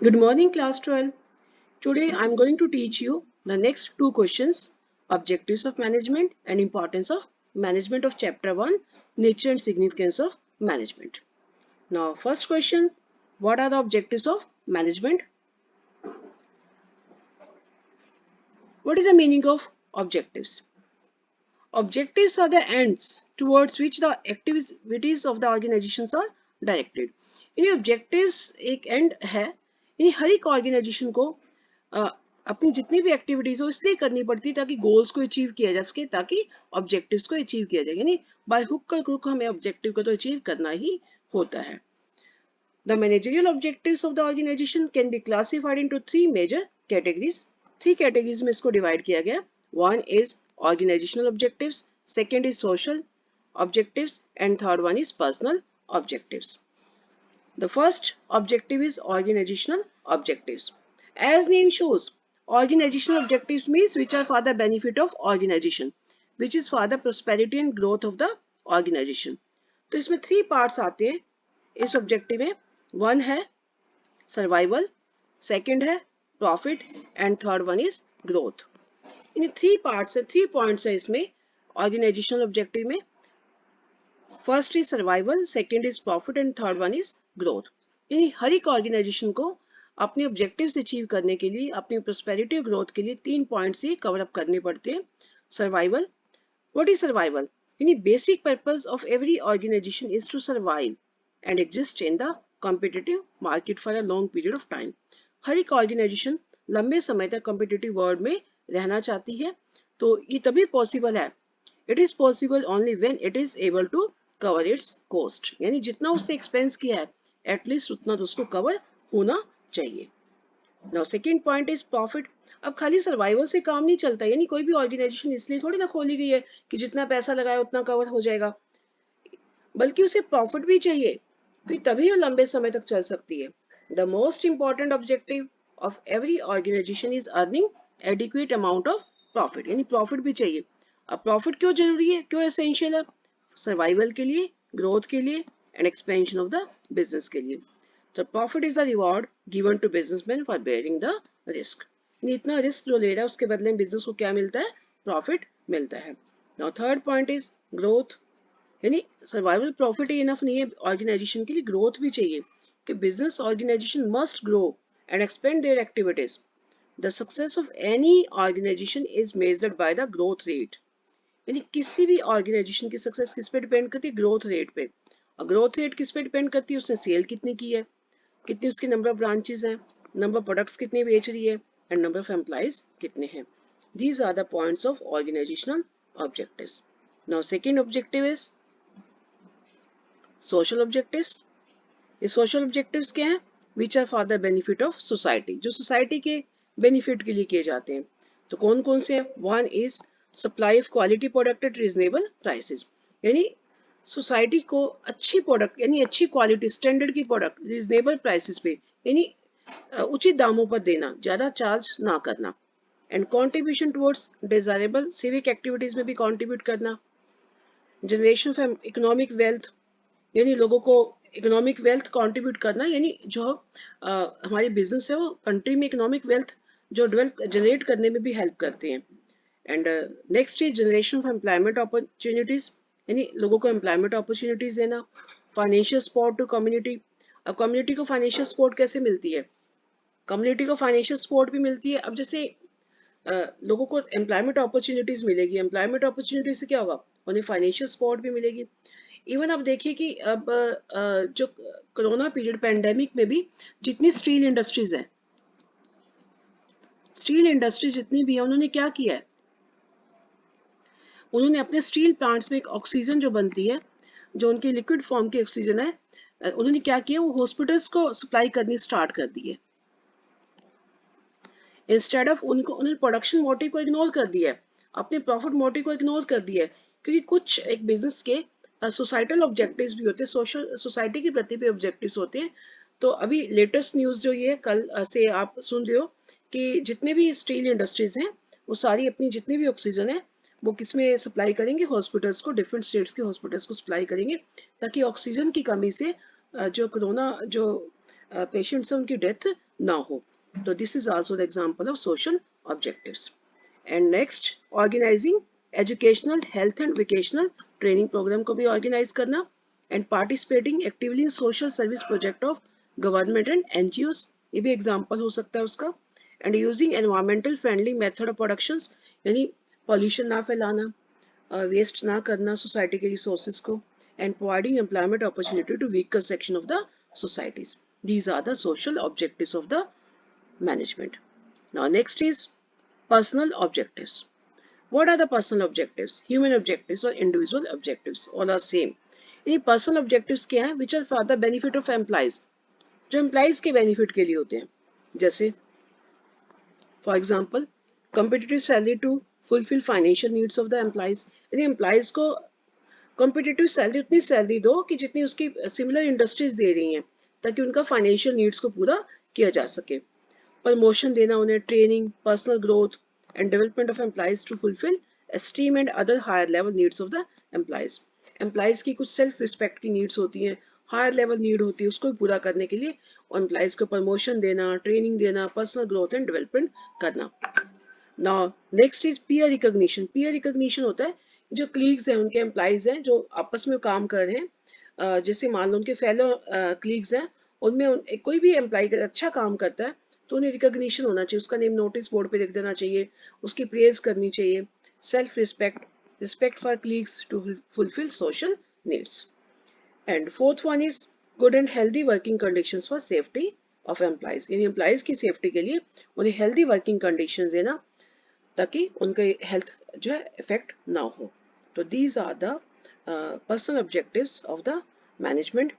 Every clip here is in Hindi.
Good morning, class 12. Today I am going to teach you the next two questions, objectives of management and importance of management of chapter 1, nature and significance of management. Now, first question, what are the objectives of management? What is the meaning of objectives? Objectives are the ends towards which the activities of the organizations are directed. यानी objectives एक end है, यानी हर एक organization को अपनी जितनी भी एक्टिविटीज हो इसलिए करनी पड़ती है ताकि गोल्स को अचीव किया जा सके, ताकि ऑब्जेक्टिव्स को अचीव किया जाए, यानी बाय हुक और क्रुक हमें ऑब्जेक्टिव को तो अचीव करना ही होता है. The managerial objectives of the organization can be classified into three major categories. Three categories में इसको divide किया गया. One is organizational objectives, second is social objectives, and third one is personal objectives. The first objective is organizational objectives. As name shows, organizational objectives means which are for the benefit of organization, which is for the prosperity and growth of the organization. तो इसमें three parts आते हैं इस objective में. One है survival, second है profit and third one is growth. In three parts है, 3 points है इसमें organizational objective में. First is survival, second is profit and third one is growth. यानी हर एक ऑर्गेनाइजेशन को अपने ऑब्जेक्टिव्स अचीव करने के लिए, अपनी प्रोस्पेरिटी और ग्रोथ के लिए 3 पॉइंट्स ही कवर अप करने पड़ते हैं. सर्वाइवल. What is survival? यानी basic purpose of every organisation is to survive and exist in the competitive market for a long period of time. हर एक ऑर्गेनाइजेशन लंबे समय तक कॉम्पिटिटिव वर्ल्ड में रहना चाहती है. तो ये तभी पॉसिबल है, it is possible only when it is able to cover its cost. यानी जितना उससे एक्सपेंस किया है एटलीस्ट उतना तो उसको कवर होना चाहिए. Now second point is profit. अब खाली सर्वाइवल से काम नहीं चलता, यानी कोई भी ऑर्गेनाइजेशन इसलिए थोड़ी ना खोली गई है कि जितना पैसा लगाया उतना कवर हो जाएगा, बल्कि उसे प्रॉफिट भी चाहिए कि तभी वो लंबे समय तक चल सकती है. The most important objective of every organisation is earning adequate amount of profit. यानी प्रॉफिट भी चाहिए. अब प्रॉफिट क्यों जरूरी है, क्यों एसेंशियल है? सर्वाइवल के लिए, ग्रोथ के लिए and expansion of the business के लिए. तो profit is the reward given to businessman for bearing the risk. इतना रिस्क जो ले रहा है उसके बदले में बिजनेस को क्या मिलता है? प्रॉफिट मिलता है. Now third point is growth. यानी सर्वाइवल प्रॉफिट ही इनफ नहीं है ऑर्गेनाइजेशन के लिए, ग्रोथ भी चाहिए कि business organisation must grow and expand there activities. The success of any organisation is measured by the growth rate. यानी किसी भी ऑर्गेनाइजेशन की सक्सेस किस पे डिपेंड करती है? ग्रोथ रेट पे. और ग्रोथ रेट किस पे डिपेंड करती है? उसने सेल कितनी की है, कितनी उसकी नंबर ऑफ ब्रांचेस हैं, नंबर ऑफ प्रोडक्ट्स कितने बेच रही है एंड नंबर ऑफ एम्प्लॉइज कितने हैं. These are the points of organisational objectives. Now second objective is social objectives. ये सोशल ऑब्जेक्टिव्स क्या हैं? Which are for the benefit of society, जो सोसाइटी के बेनिफिट के लिए किए जाते हैं. तो कौन कौन से हैं? One is supply of quality product at reasonable prices. यानी सोसाइटी को अच्छी प्रोडक्ट, यानी अच्छी क्वालिटी स्टैंडर्ड की प्रोडक्ट रीजनेबल प्राइसेस पे, यानी उचित दामों पर देना, ज्यादा चार्ज ना करना. And contribution towards desirable civic activities में भी कॉन्ट्रीब्यूट करना. जनरेशन ऑफ इकोनॉमिक वेल्थ, यानी लोगों को इकोनॉमिक वेल्थ कंट्रीब्यूट करना, यानी जो हमारी बिजनेस है वो कंट्री में इकोनॉमिक वेल्थ जो डेवलप जनरेट करने में भी हेल्प करते हैं. And next is generation of employment opportunities, यानी लोगों को एम्प्लॉयमेंट अपॉर्चुनिटीज देना. Financial support to community. अब कम्युनिटी को फाइनेंशियल सपोर्ट कैसे मिलती है? कम्युनिटी को फाइनेंशियल सपोर्ट भी मिलती है. अब जैसे लोगों को एम्प्लॉयमेंट अपॉर्चुनिटीज मिलेगी, एम्प्लॉयमेंट अपॉर्चुनिटीज से क्या होगा? उन्हें फाइनेंशियल सपोर्ट भी मिलेगी. इवन आप देखिए कि अब जो कोरोना पीरियड पैंडेमिक में भी जितनी स्टील इंडस्ट्रीज है, स्टील इंडस्ट्री जितनी भी है, उन्होंने क्या किया है? उन्होंने अपने स्टील प्लांट्स में एक ऑक्सीजन जो बनती है, जो उनकी लिक्विड फॉर्म की ऑक्सीजन है, उन्होंने क्या किया? वो हॉस्पिटल्स को सप्लाई करनी स्टार्ट कर दी है. इंस्टेड ऑफ उनको, उन्होंने प्रोडक्शन मोटिव को इग्नोर कर दिया है, अपने प्रॉफिट मोटिव को इग्नोर कर दिया है. क्योंकि कुछ एक बिजनेस के सोसाइटल ऑब्जेक्टिव्स भी होते हैं, सोशल सोसाइटी के प्रति भी ऑब्जेक्टिव्स होते हैं. तो अभी लेटेस्ट न्यूज जो ये कल से आप सुन रहे हो कि जितने भी स्टील इंडस्ट्रीज हैं वो सारी अपनी जितनी भी ऑक्सीजन है वो किस में सप्लाई करेंगे? हॉस्पिटल्स को, डिफरेंट स्टेट्स के हॉस्पिटल्स को सप्लाई करेंगे, ताकि ऑक्सीजन की कमी से जो कोरोना जो पेशेंट से उनकी डेथ ना हो। तो this is also the example of social objectives. And next, organising educational, health and vocational training programme को भी ऑर्गेनाइज करना, and participating actively in social service project of government and NGOs, ये भी एग्जांपल हो सकता है उसका। And using environmental friendly method of production, यानी पॉल्यूशन ना फैलाना, वेस्ट ना करना सोसाइटी के रिसोर्सेज को, and providing employment opportunity to weaker section of the societies. These are the social objectives of the management. Now next is personal objectives. What are the personal objectives? Human objectives or individual objectives, all are same. ये personal objectives क्या हैं? Which are for the benefit of employees, जो employees के benefit के लिए होते हैं। जैसे for example, competitive salary to fulfill financial needs of the employees, यानी employees को कॉम्पिटिटिव सैलरी, उतनी सैलरी दो कि जितनी उसकी सिमिलर इंडस्ट्रीज दे रही हैं, ताकि उनका फाइनेंशियल नीड्स को पूरा किया जा सके। प्रमोशन देना उन्हें, training, personal growth and development of employees to fulfil esteem and other higher level needs of the employees. Employees की कुछ सेल्फ रिस्पेक्ट की नीड्स होती हैं, हायर लेवल नीड होती है, उसको पूरा करने के लिए एम्प्लॉइज को प्रमोशन देना, ट्रेनिंग देना, पर्सनल ग्रोथ एंड डेवलपमेंट करना। Now next is peer recognition. Peer recognition होता है जो क्लीग्स हैं, उनके एम्प्लॉइज हैं जो आपस में काम कर रहे हैं, जैसे मान लो उनके फेलो क्लीग्स हैं, उनमें कोई भी एम्प्लॉय अच्छा काम करता है तो उन्हें रिकॉग्निशन होना चाहिए, उसका नेम नोटिस बोर्ड पे लिख देना चाहिए, उसकी प्रेज करनी चाहिए। Self respect, respect for colleagues to fulfil social needs. And fourth one is good and healthy working conditions for safety of employees, यानी एम्प्लॉइज की सेफ्टी के लिए उन्हें हेल्दी वर्किंग कंडीशंस देना, ताकि उनके हेल्थ जो है इफेक्ट ना हो। तो these are the personal objectives of the management.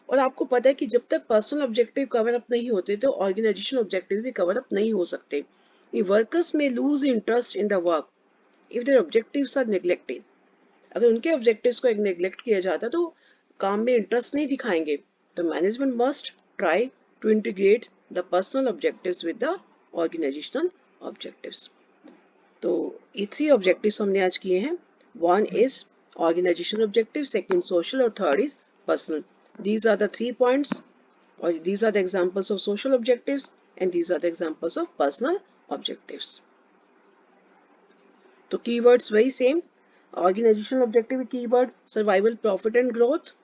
और आपको पता है कि जब तक पर्सनल ऑब्जेक्टिव कवर अप नहीं होते तो ऑर्गेनाइजेशन ऑब्जेक्टिव भी कवर अप नहीं हो सकते। वर्कर्स में lose interest in the work if their objectives are neglected. अगर उनके ऑब्जेक्टिव्स को नेग्लेक्ट किया जाता तो काम में इंटरेस्ट नहीं दिखाएंगे। तो management must try to integrate the personal objectives with the organisational objectives. तो ये 3 ऑब्जेक्टिव्स हमने आज किए हैं। One is organisation objective, second social और third is personal. These are the 3 points और these are the examples of social objectives and these are the examples of personal objectives. तो कीवर्ड्स वही same, organisation objective keyword survival, profit and growth,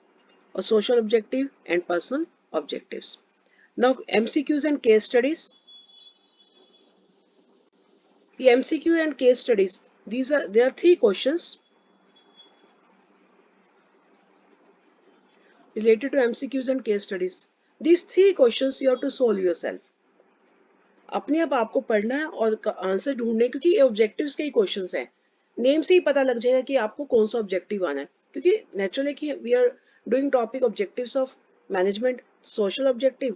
और social objective and personal objectives. Now MCQs and case studies. The MCQ and case studies, there are 3 questions related to MCQs and case studies. These 3 questions you have to solve yourself. अपने आप आपको पढ़ना है और आंसर ढूंढने, क्योंकि ये ऑब्जेक्टिव्स के ही क्वेश्चंस हैं। नेम से ही पता लग जाएगा कि आपको कौन सा ऑब्जेक्टिव आना है, क्योंकि नेचुरली कि we are doing topic objectives of management, social objective,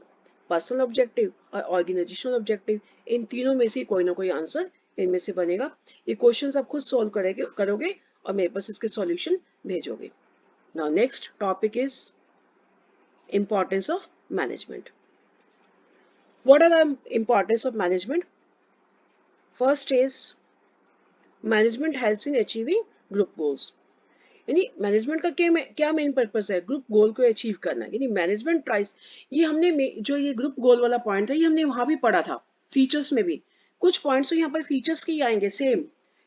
personal objective और ऑर्गेनाइजेशनल ऑब्जेक्टिव। इन तीनों में से कोई ना कोई आंसर इनमें से बनेगा। ये क्वेश्चंस आप खुद सॉल्व करोगे और मेरे पास इसके सॉल्यूशन भेजोगे। Now next topic is importance of management. What are the importance of management? First is management helps in achieving group goals. यानी मैनेजमेंट का क्या मेन पर्पस है? ग्रुप गोल को अचीव करना। यानी मैनेजमेंट ट्राइज, ये हमने जो ये ग्रुप गोल वाला पॉइंट था ये हमने वहां भी पढ़ा था, फीचर्स में भी कुछ पॉइंट्स तो यहाँ पर फीचर्स के ही आएंगे सेम।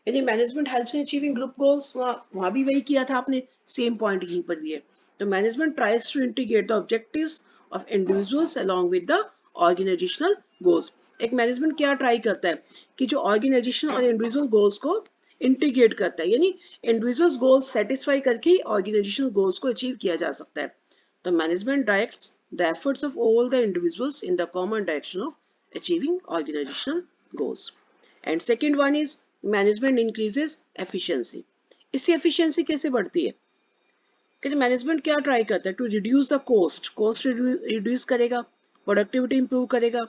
यानी management helps in achieving group goals, वहां भी वही किया था आपने, सेम पॉइंट यहीं पर भी है। तो management tries to integrate the objectives of individuals along with the organisational goals. एक मैनेजमेंट क्या ट्राई करता है कि जो ऑर्गेनाइजेशन और इंडिविजुअल गोल्स को इंटीग्रेट करता है, यानी इंडिविजुअल गोल्स सेटिस्फाई करके ऑर्गेनाइजेशनल गोल्स को अचीव किया जा सकता है। तो management directs the efforts of all the individuals in the common direction of achieving organisational goals. And second one is management increases efficiency. इससे एफिशिएंसी कैसे बढ़ती है? कि मैनेजमेंट क्या ट्राई करता है? To reduce the cost reduce करेगा, प्रोडक्टिविटी इंप्रूव करेगा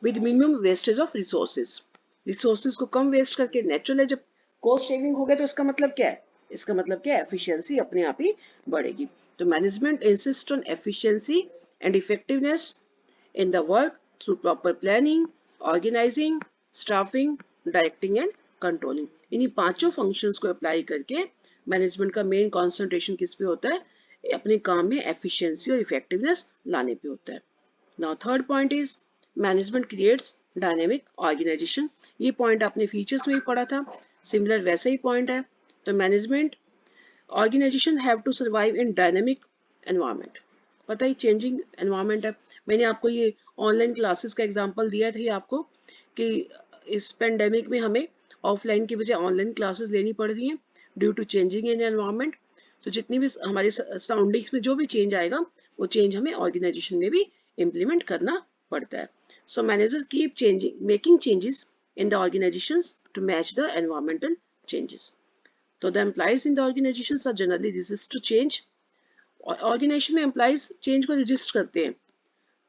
with minimum wastage of resources को कम वेस्ट करके। नेचुरल है, जब कॉस्ट सेविंग हो गया तो इसका मतलब क्या है? इसका मतलब क्या है? एफिशिएंसी अपने आप ही बढ़ेगी। तो management insist on efficiency and effectiveness in the work through proper planning, organising, staffing, directing and controlling. इन्हीं पांचों फंक्शंस को अप्लाई करके मैनेजमेंट का मेन कॉन्सेंट्रेशन किस पे होता है? अपने काम में एफिशिएंसी और इफेक्टिवनेस लाने पे होता है। Now third point is management creates dynamic organisation. ये पॉइंट आपने फीचर्स में ही पढ़ा था, सिमिलर वैसे ही पॉइंट है। तो management organisation have to survive in dynamic environment. पता ही चेंजिंग एनवायरनमेंट है। मैंने आपको ये ऑनलाइन क्लासेस का एग्जांपल दिया था आपको कि इस पेंडेमिक में हमें ऑफलाइन की बजाय ऑनलाइन क्लासेस लेनी पड़ रही हैं due to changing in environment. तो जितनी भी हमारे सराउंडिंग्स में जो भी चेंज आएगा वो चेंज हमें ऑर्गेनाइजेशन में भी इम्प्लीमेंट करना पड़ता है। So manager keep changing making changes in the organisations to match the environmental changes. तो the employees in the organisations are generally resist to change. Organisation में एम्प्लॉइज चेंज को रजिस्ट करते हैं।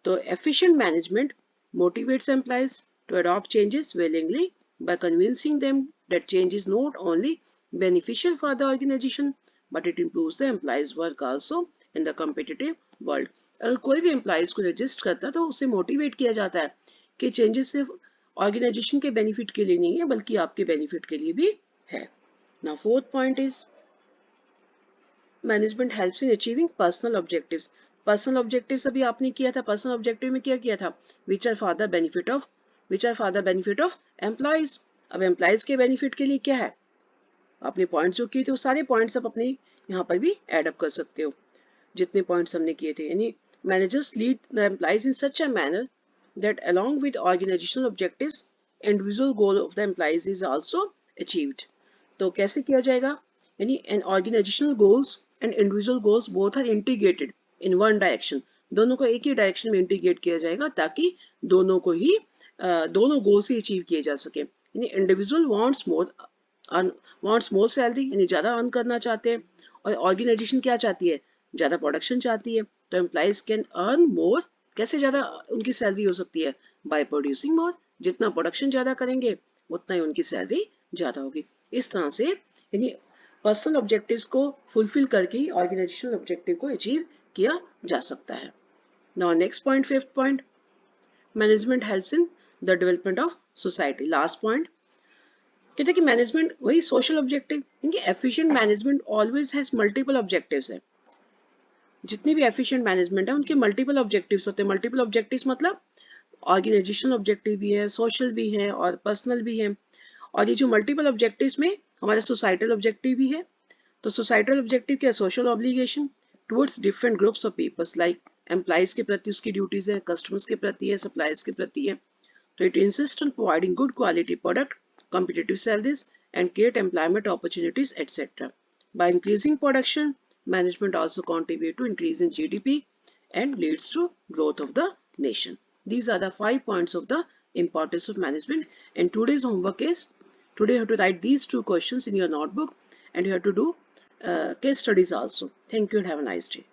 तो efficient management motivates employees to adopt changes willingly by convincing them that change is not only beneficial for the organization but it improves the employees work also in the competitive world। अगर कोई भी एम्प्लॉइज को रजिस्ट करता है तो उसे मोटिवेट किया जाता है कि चेंजेस सिर्फ ऑर्गेनाइजेशन के बेनिफिट के लिए नहीं है बल्कि आपके बेनिफिट के लिए भी है। Now fourth point is management helps in achieving personal objectives. Personal objectives अभी आपने किया था। पर्सनल ऑब्जेक्टिव में क्या किया था? Which are for the benefit of employees. अब एम्प्लॉइज के बेनिफिट के लिए क्या है? आपने पॉइंट्स जो किए थे वो सारे पॉइंट्स आप अपने यहाँ पर भी एड अप कर सकते हो जितने पॉइंट्स हमने किए थे। यानी managers lead the employees in such a manner that along with organizational objectives individual goal of the employees is also achieved। तो कैसे किया जाएगा? यानी an organizational goals and individual goals both are integrated in one direction। दोनों को एक ही डायरेक्शन में इंटीग्रेट किया जाएगा ताकि दोनों को ही दोनों गोल्स ही अचीव किए जा सके। यानी इंडिविजुअल वांट्स मोर सैलरी, यानी ज़्यादा अर्न करना चाहते हैं, और ऑर्गेनाइजेशन क्या चाहती है? ज़्यादा प्रोडक्शन चाहती है। तो एम्प्लॉइज कैन अर्न मोर। कैसे ज़्यादा उनकी सैलरी हो सकती है? बाय प्रोड्यूसिंग मोर। जितना प्रोडक्शन ज़्यादा करेंगे उतना ही उनकी सैलरी ज़्यादा होगी। इस तरह से यानी पर्सनल ऑब्जेक्टिव्स को फुलफिल करके ही ऑर्गेनाइजेशनल ऑब्जेक्टिव को अचीव किया जा सकता है। Now next point, fifth point, management helps in the development of society. Last point कहते हैं कि मैनेजमेंट वही सोशल ऑब्जेक्टिव, क्योंकि efficient management always has multiple objectives है। जितनी भी एफिशिएंट मैनेजमेंट है उनके मल्टीपल ऑब्जेक्टिव्स होते हैं। मल्टीपल ऑब्जेक्टिव्स मतलब ऑर्गेनाइजेशनल ऑब्जेक्टिव भी है, सोशल भी है और पर्सनल भी है। और ये जो मल्टीपल ऑब्जेक्टिव्स में हमारा सोसाइटल ऑब्जेक्टिव भी है। तो सोसाइटल ऑब्जेक्टिव क्या है? Social obligation towards different groups of peoples, like employees के प्रति उसकी ड्यूटीज है, कस्टमर्स के प्रति है, सप्लायर्स के प्रति है। तो it insist on providing good quality product, competitive salaries and create employment opportunities, etc. By increasing production, management also contribute to increase in GDP and leads to growth of the nation. These are the 5 points of the importance of management. And today's homework is, today you have to write these 2 questions in your notebook and you have to do case studies also. Thank you and have a nice day.